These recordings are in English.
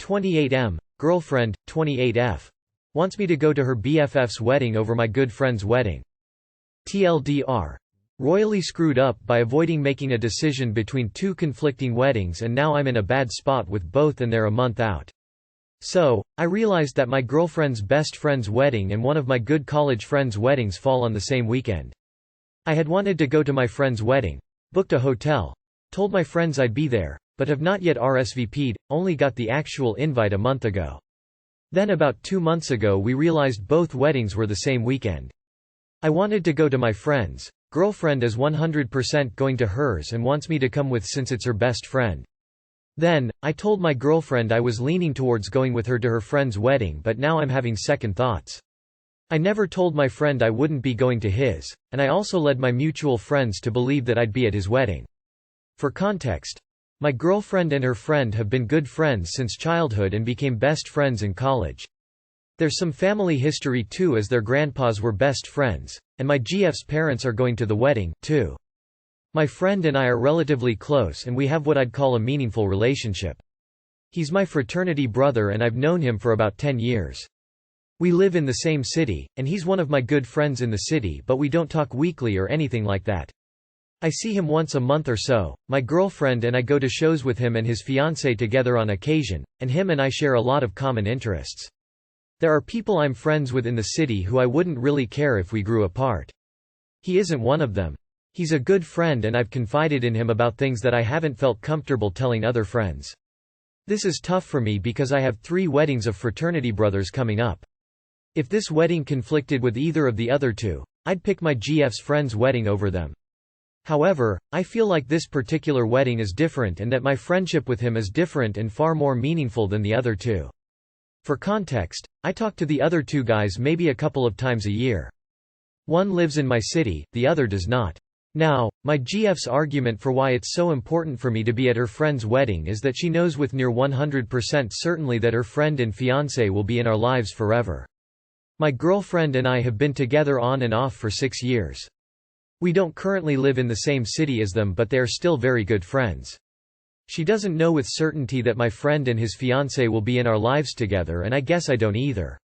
28M, girlfriend, 28F. Wants me to go to her BFF's wedding over my good friend's wedding. TLDR. Royally screwed up by avoiding making a decision between two conflicting weddings, and now I'm in a bad spot with both and they're a month out. So, I realized that my girlfriend's best friend's wedding and one of my good college friends' weddings fall on the same weekend. I had wanted to go to my friend's wedding, booked a hotel, told my friends I'd be there, but have not yet RSVP'd, only got the actual invite a month ago. Then about 2 months ago we realized both weddings were the same weekend. I wanted to go to my friend's. Girlfriend is 100% going to hers and wants me to come with since it's her best friend. Then, I told my girlfriend I was leaning towards going with her to her friend's wedding, but now I'm having second thoughts. I never told my friend I wouldn't be going to his, and I also led my mutual friends to believe that I'd be at his wedding. For context, my girlfriend and her friend have been good friends since childhood and became best friends in college. There's some family history too, as their grandpas were best friends, and my GF's parents are going to the wedding, too. My friend and I are relatively close and we have what I'd call a meaningful relationship. He's my fraternity brother and I've known him for about 10 years. We live in the same city, and he's one of my good friends in the city, but we don't talk weekly or anything like that. I see him once a month or so. My girlfriend and I go to shows with him and his fiancée together on occasion, and him and I share a lot of common interests. There are people I'm friends with in the city who I wouldn't really care if we grew apart. He isn't one of them. He's a good friend and I've confided in him about things that I haven't felt comfortable telling other friends. This is tough for me because I have 3 weddings of fraternity brothers coming up. If this wedding conflicted with either of the other two, I'd pick my GF's friend's wedding over them. However, I feel like this particular wedding is different and that my friendship with him is different and far more meaningful than the other two. For context, I talk to the other 2 guys maybe a couple of times a year. One lives in my city, the other does not. Now, my GF's argument for why it's so important for me to be at her friend's wedding is that she knows with near 100% certainty that her friend and fiancé will be in our lives forever. My girlfriend and I have been together on and off for 6 years. We don't currently live in the same city as them, but they are still very good friends. She doesn't know with certainty that my friend and his fiancé will be in our lives together, and I guess I don't either.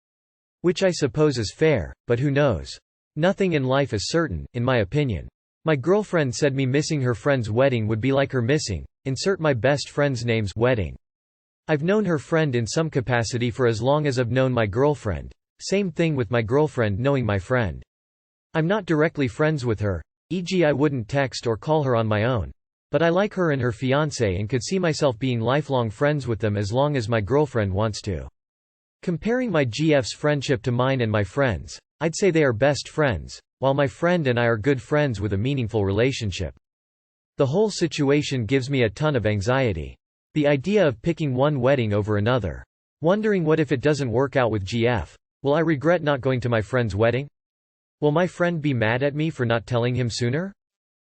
Which I suppose is fair, but who knows? Nothing in life is certain, in my opinion. My girlfriend said me missing her friend's wedding would be like her missing, insert my best friend's name's wedding. I've known her friend in some capacity for as long as I've known my girlfriend. Same thing with my girlfriend knowing my friend. I'm not directly friends with her, e.g. I wouldn't text or call her on my own. But I like her and her fiancé and could see myself being lifelong friends with them as long as my girlfriend wants to. Comparing my GF's friendship to mine and my friends, I'd say they are best friends, while my friend and I are good friends with a meaningful relationship. The whole situation gives me a ton of anxiety. The idea of picking one wedding over another. Wondering what if it doesn't work out with GF. Will I regret not going to my friend's wedding? Will my friend be mad at me for not telling him sooner?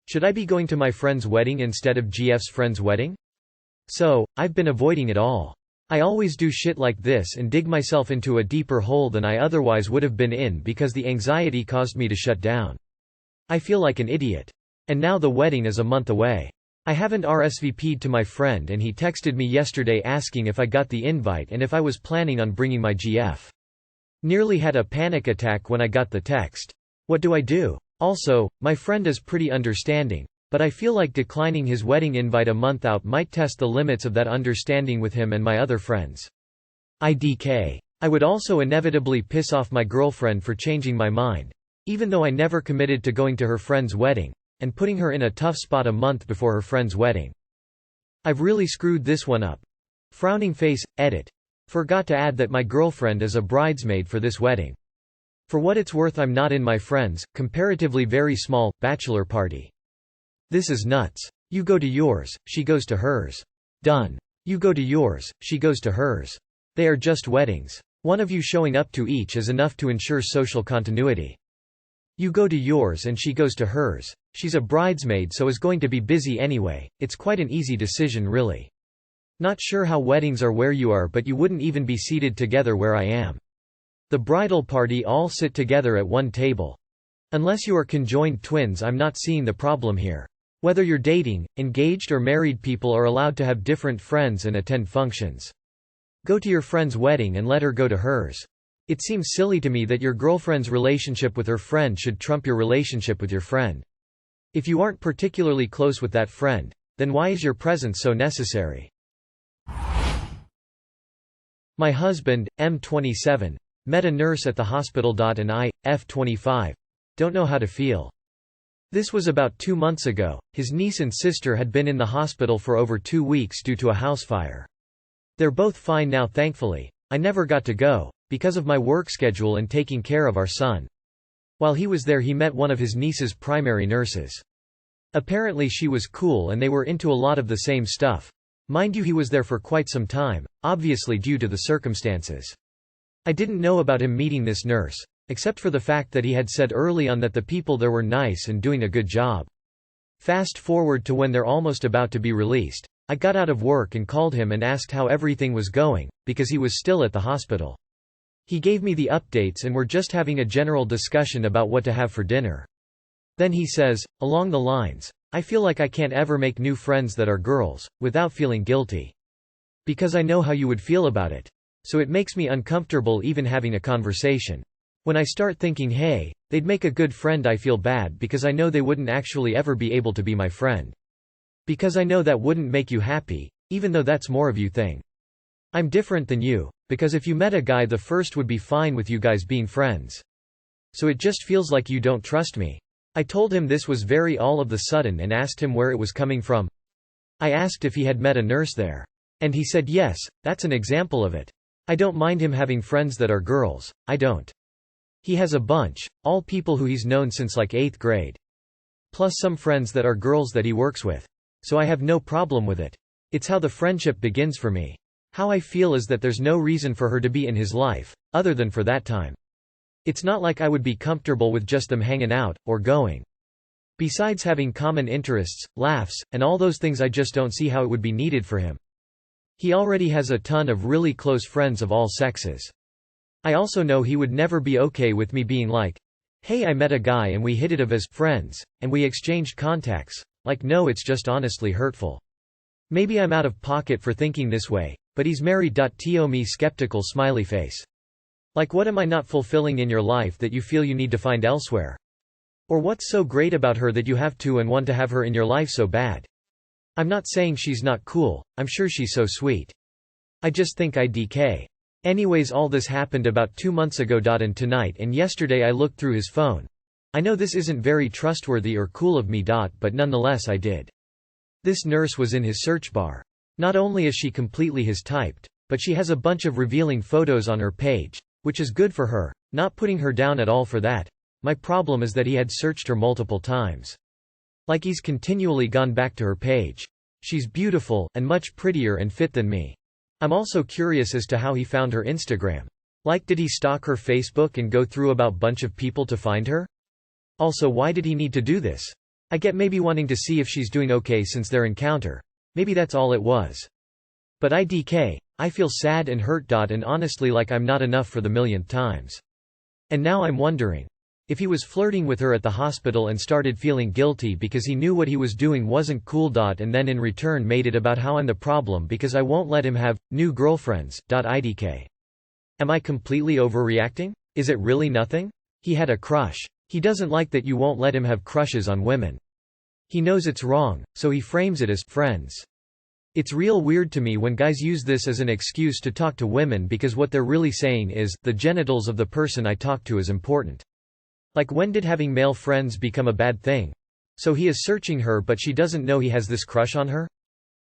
Should I be going to my friend's wedding instead of GF's friend's wedding? So, I've been avoiding it all. I always do shit like this and dig myself into a deeper hole than I otherwise would have been in because the anxiety caused me to shut down. I feel like an idiot. And now the wedding is a month away. I haven't RSVP'd to my friend and he texted me yesterday asking if I got the invite and if I was planning on bringing my GF. Nearly had a panic attack when I got the text. What do I do? Also, my friend is pretty understanding, but I feel like declining his wedding invite a month out might test the limits of that understanding with him and my other friends. IDK. I would also inevitably piss off my girlfriend for changing my mind, even though I never committed to going to her friend's wedding, and putting her in a tough spot a month before her friend's wedding. I've really screwed this one up. Frowning face, edit. Forgot to add that my girlfriend is a bridesmaid for this wedding. For what it's worth, I'm not in my friend's, comparatively very small, bachelor party. This is nuts. You go to yours, she goes to hers. Done. You go to yours, she goes to hers. They are just weddings. One of you showing up to each is enough to ensure social continuity. You go to yours and she goes to hers. She's a bridesmaid so is going to be busy anyway. It's quite an easy decision really. Not sure how weddings are where you are, but you wouldn't even be seated together where I am. The bridal party all sit together at one table. Unless you are conjoined twins, I'm not seeing the problem here. Whether you're dating, engaged or married, people are allowed to have different friends and attend functions. Go to your friend's wedding and let her go to hers. It seems silly to me that your girlfriend's relationship with her friend should trump your relationship with your friend. If you aren't particularly close with that friend, then why is your presence so necessary? My husband, M27, met a nurse at the hospital. And I, F25, don't know how to feel. This was about 2 months ago. His niece and sister had been in the hospital for over 2 weeks due to a house fire. They're both fine now, thankfully. I never got to go, because of my work schedule and taking care of our son. While he was there, he met one of his niece's primary nurses. Apparently she was cool and they were into a lot of the same stuff. Mind you, he was there for quite some time, obviously due to the circumstances. I didn't know about him meeting this nurse, except for the fact that he had said early on that the people there were nice and doing a good job. Fast forward to when they're almost about to be released. I got out of work and called him and asked how everything was going, because he was still at the hospital. He gave me the updates and we're just having a general discussion about what to have for dinner. Then he says, along the lines, I feel like I can't ever make new friends that are girls, without feeling guilty. Because I know how you would feel about it. So it makes me uncomfortable even having a conversation. When I start thinking, hey, they'd make a good friend, I feel bad because I know they wouldn't actually ever be able to be my friend. Because I know that wouldn't make you happy, even though that's more of you thing. I'm different than you, because if you met a guy, the first would be fine with you guys being friends. So it just feels like you don't trust me. I told him this was very all of the sudden and asked him where it was coming from. I asked if he had met a nurse there. And he said yes, that's an example of it. I don't mind him having friends that are girls, I don't. He has a bunch, all people who he's known since like 8th grade. Plus some friends that are girls that he works with. So I have no problem with it. It's how the friendship begins for me. How I feel is that there's no reason for her to be in his life, other than for that time. It's not like I would be comfortable with just them hanging out, or going. Besides having common interests, laughs, and all those things, I just don't see how it would be needed for him. He already has a ton of really close friends of all sexes. I also know he would never be okay with me being like, hey, I met a guy and we hit it off as friends, and we exchanged contacts. Like, no, it's just honestly hurtful. Maybe I'm out of pocket for thinking this way, but he's married. To me skeptical smiley face. Like, what am I not fulfilling in your life that you feel you need to find elsewhere? Or what's so great about her that you have to and want to have her in your life so bad? I'm not saying she's not cool, I'm sure she's so sweet. I just think IDK. Anyways, all this happened about 2 months ago. And tonight and yesterday I looked through his phone. I know this isn't very trustworthy or cool of me. But nonetheless I did. This nurse was in his search bar. Not only is she completely his typed, but she has a bunch of revealing photos on her page. Which is good for her, not putting her down at all for that. My problem is that he had searched her multiple times. Like he's continually gone back to her page. She's beautiful, and much prettier and fit than me. I'm also curious as to how he found her Instagram. Like, did he stalk her Facebook and go through about bunch of people to find her? Also, why did he need to do this? I get maybe wanting to see if she's doing okay since their encounter. Maybe that's all it was. But IDK. I feel sad and hurt. And honestly, like I'm not enough for the millionth times. And now I'm wondering. If he was flirting with her at the hospital and started feeling guilty because he knew what he was doing wasn't cool. And then in return made it about how I'm the problem because I won't let him have new girlfriends. IDK. Am I completely overreacting? Is it really nothing? He had a crush. He doesn't like that you won't let him have crushes on women. He knows it's wrong, so he frames it as friends. It's real weird to me when guys use this as an excuse to talk to women because what they're really saying is, the genitals of the person I talk to is important. Like, when did having male friends become a bad thing? So he is searching her but she doesn't know he has this crush on her?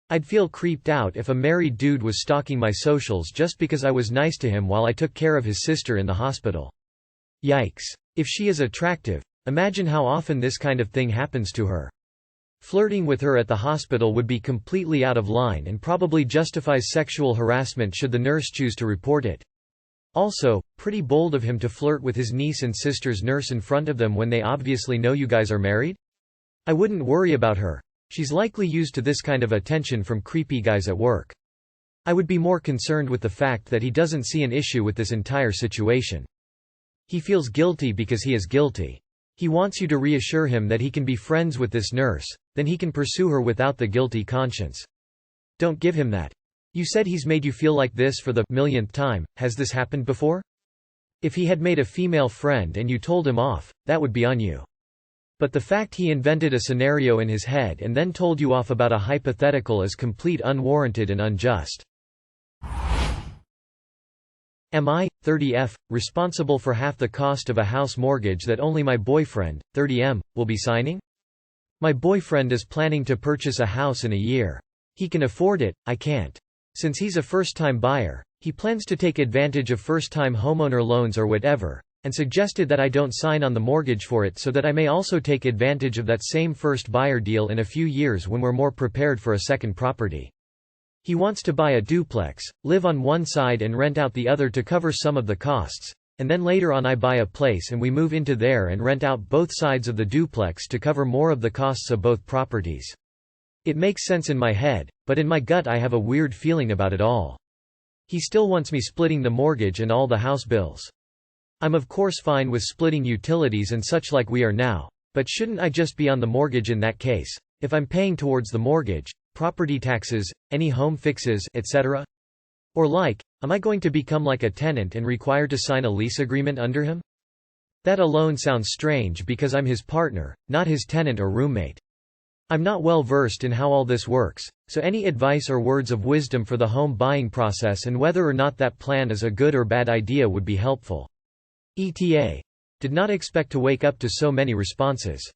I'd feel creeped out if a married dude was stalking my socials just because I was nice to him while I took care of his sister in the hospital. Yikes. If she is attractive, imagine how often this kind of thing happens to her. Flirting with her at the hospital would be completely out of line and probably justifies sexual harassment should the nurse choose to report it. Also, pretty bold of him to flirt with his niece and sister's nurse in front of them when they obviously know you guys are married? I wouldn't worry about her. She's likely used to this kind of attention from creepy guys at work. I would be more concerned with the fact that he doesn't see an issue with this entire situation. He feels guilty because he is guilty. He wants you to reassure him that he can be friends with this nurse, then he can pursue her without the guilty conscience. Don't give him that. You said he's made you feel like this for the millionth time. Has this happened before? If he had made a female friend and you told him off, that would be on you. But the fact he invented a scenario in his head and then told you off about a hypothetical is complete unwarranted and unjust. Am I, 30F, responsible for half the cost of a house mortgage that only my boyfriend, 30M, will be signing? My boyfriend is planning to purchase a house in a year. He can afford it, I can't. Since he's a first-time buyer, he plans to take advantage of first-time homeowner loans or whatever, and suggested that I don't sign on the mortgage for it so that I may also take advantage of that same first buyer deal in a few years when we're more prepared for a second property. He wants to buy a duplex, live on one side and rent out the other to cover some of the costs, and then later on I buy a place and we move into there and rent out both sides of the duplex to cover more of the costs of both properties. It makes sense in my head, but in my gut I have a weird feeling about it all. He still wants me splitting the mortgage and all the house bills. I'm of course fine with splitting utilities and such like we are now, but shouldn't I just be on the mortgage in that case, if I'm paying towards the mortgage, property taxes, any home fixes, etc.? Or am I going to become like a tenant and required to sign a lease agreement under him? That alone sounds strange because I'm his partner, not his tenant or roommate. I'm not well versed in how all this works, so any advice or words of wisdom for the home buying process and whether or not that plan is a good or bad idea would be helpful. ETA. Did not expect to wake up to so many responses.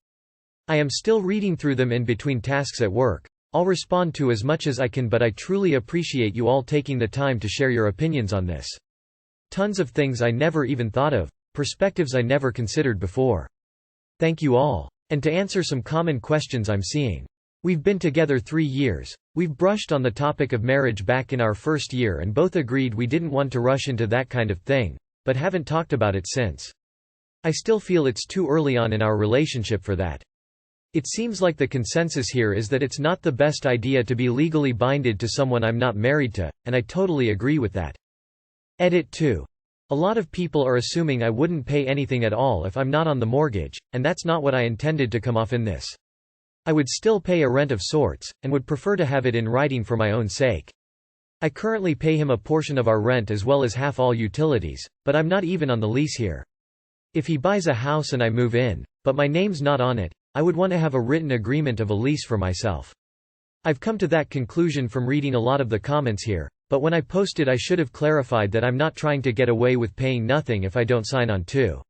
I am still reading through them in between tasks at work. I'll respond to as much as I can, but I truly appreciate you all taking the time to share your opinions on this. Tons of things I never even thought of, perspectives I never considered before. Thank you all. And to answer some common questions I'm seeing. We've been together 3 years. We've brushed on the topic of marriage back in our first year and both agreed we didn't want to rush into that kind of thing, but haven't talked about it since. I still feel it's too early on in our relationship for that. It seems like the consensus here is that it's not the best idea to be legally binded to someone I'm not married to, and I totally agree with that. Edit 2. A lot of people are assuming I wouldn't pay anything at all if I'm not on the mortgage, and that's not what I intended to come off in this. I would still pay a rent of sorts, and would prefer to have it in writing for my own sake. I currently pay him a portion of our rent as well as half all utilities, but I'm not even on the lease here. If he buys a house and I move in, but my name's not on it, I would want to have a written agreement of a lease for myself. I've come to that conclusion from reading a lot of the comments here, but when I posted I should have clarified that I'm not trying to get away with paying nothing if I don't sign on to.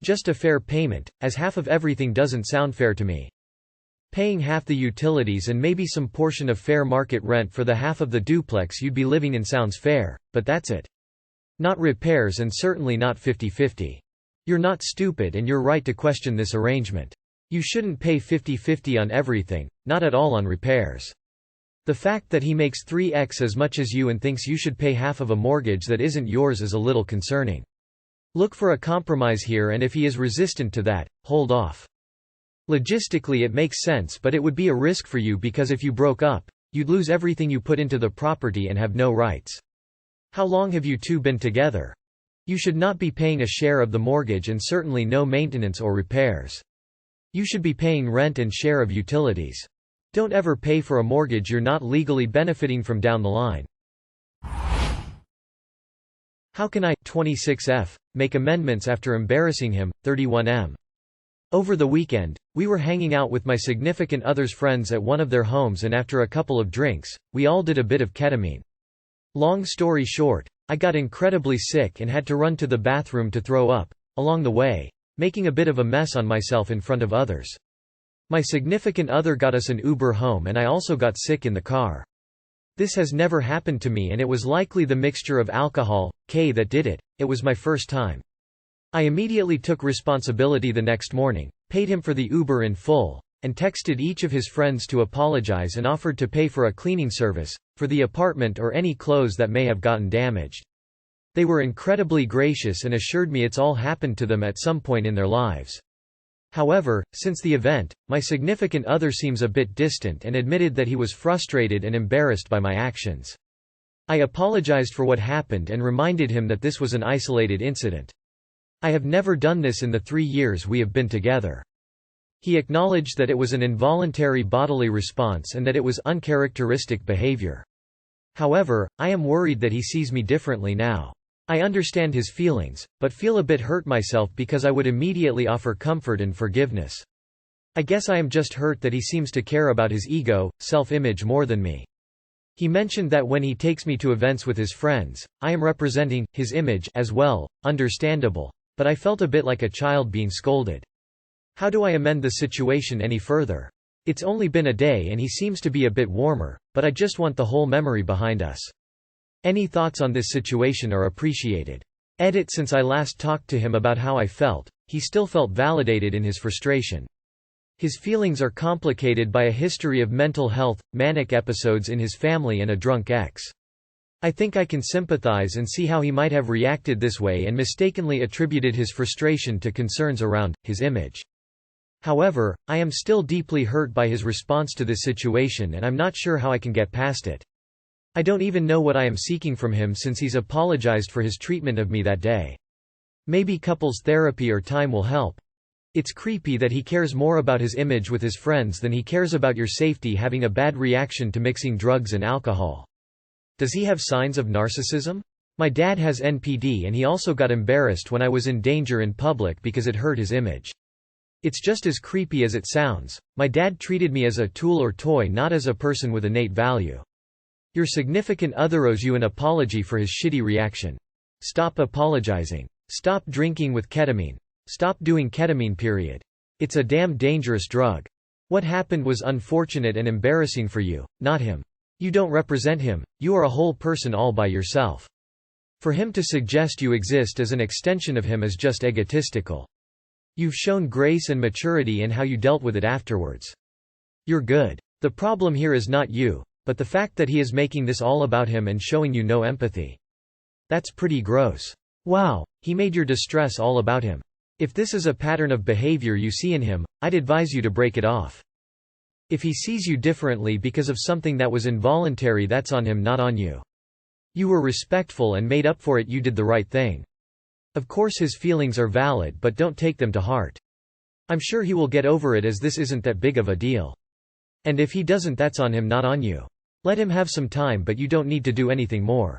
Just a fair payment, as half of everything doesn't sound fair to me. Paying half the utilities and maybe some portion of fair market rent for the half of the duplex you'd be living in sounds fair, but that's it. Not repairs and certainly not 50-50. You're not stupid and you're right to question this arrangement. You shouldn't pay 50-50 on everything, not at all on repairs. The fact that he makes 3x as much as you and thinks you should pay half of a mortgage that isn't yours is a little concerning. Look for a compromise here, and if he is resistant to that, hold off. Logistically it makes sense, but it would be a risk for you because if you broke up, you'd lose everything you put into the property and have no rights. How long have you two been together? You should not be paying a share of the mortgage and certainly no maintenance or repairs. You should be paying rent and share of utilities. Don't ever pay for a mortgage you're not legally benefiting from down the line. How can I, 26F, make amendments after embarrassing him, 31M? Over the weekend, we were hanging out with my significant other's friends at one of their homes, and after a couple of drinks, we all did a bit of ketamine. Long story short, I got incredibly sick and had to run to the bathroom to throw up, along the way, making a bit of a mess on myself in front of others. My significant other got us an Uber home and I also got sick in the car. This has never happened to me and it was likely the mixture of alcohol, that did it. It was my first time. I immediately took responsibility the next morning, paid him for the Uber in full, and texted each of his friends to apologize and offered to pay for a cleaning service, for the apartment or any clothes that may have gotten damaged. They were incredibly gracious and assured me it's all happened to them at some point in their lives. However, since the event, my significant other seems a bit distant and admitted that he was frustrated and embarrassed by my actions. I apologized for what happened and reminded him that this was an isolated incident. I have never done this in the 3 years we have been together. He acknowledged that it was an involuntary bodily response and that it was uncharacteristic behavior. However, I am worried that he sees me differently now. I understand his feelings, but feel a bit hurt myself because I would immediately offer comfort and forgiveness. I guess I am just hurt that he seems to care about his ego, self-image more than me. He mentioned that when he takes me to events with his friends, I am representing his image as well, understandable, but I felt a bit like a child being scolded. How do I amend the situation any further? It's only been a day and he seems to be a bit warmer, but I just want the whole memory behind us. Any thoughts on this situation are appreciated. Edit. Since I last talked to him about how I felt, he still felt validated in his frustration. His feelings are complicated by a history of mental health, manic episodes in his family and a drunk ex. I think I can sympathize and see how he might have reacted this way and mistakenly attributed his frustration to concerns around his image. However, I am still deeply hurt by his response to this situation and I'm not sure how I can get past it. I don't even know what I am seeking from him since he's apologized for his treatment of me that day. Maybe couples therapy or time will help. It's creepy that he cares more about his image with his friends than he cares about your safety having a bad reaction to mixing drugs and alcohol. Does he have signs of narcissism? My dad has NPD and he also got embarrassed when I was in danger in public because it hurt his image. It's just as creepy as it sounds. My dad treated me as a tool or toy, not as a person with innate value. Your significant other owes you an apology for his shitty reaction. Stop apologizing. Stop drinking with ketamine. Stop doing ketamine, period. It's a damn dangerous drug. What happened was unfortunate and embarrassing for you, not him. You don't represent him, you are a whole person all by yourself. For him to suggest you exist as an extension of him is just egotistical. You've shown grace and maturity in how you dealt with it afterwards. You're good. The problem here is not you, but the fact that he is making this all about him and showing you no empathy. That's pretty gross. Wow, he made your distress all about him. If this is a pattern of behavior you see in him, I'd advise you to break it off. If he sees you differently because of something that was involuntary, that's on him, not on you. You were respectful and made up for it, you did the right thing. Of course his feelings are valid, but don't take them to heart. I'm sure he will get over it as this isn't that big of a deal. And if he doesn't, that's on him, not on you. Let him have some time, but you don't need to do anything more.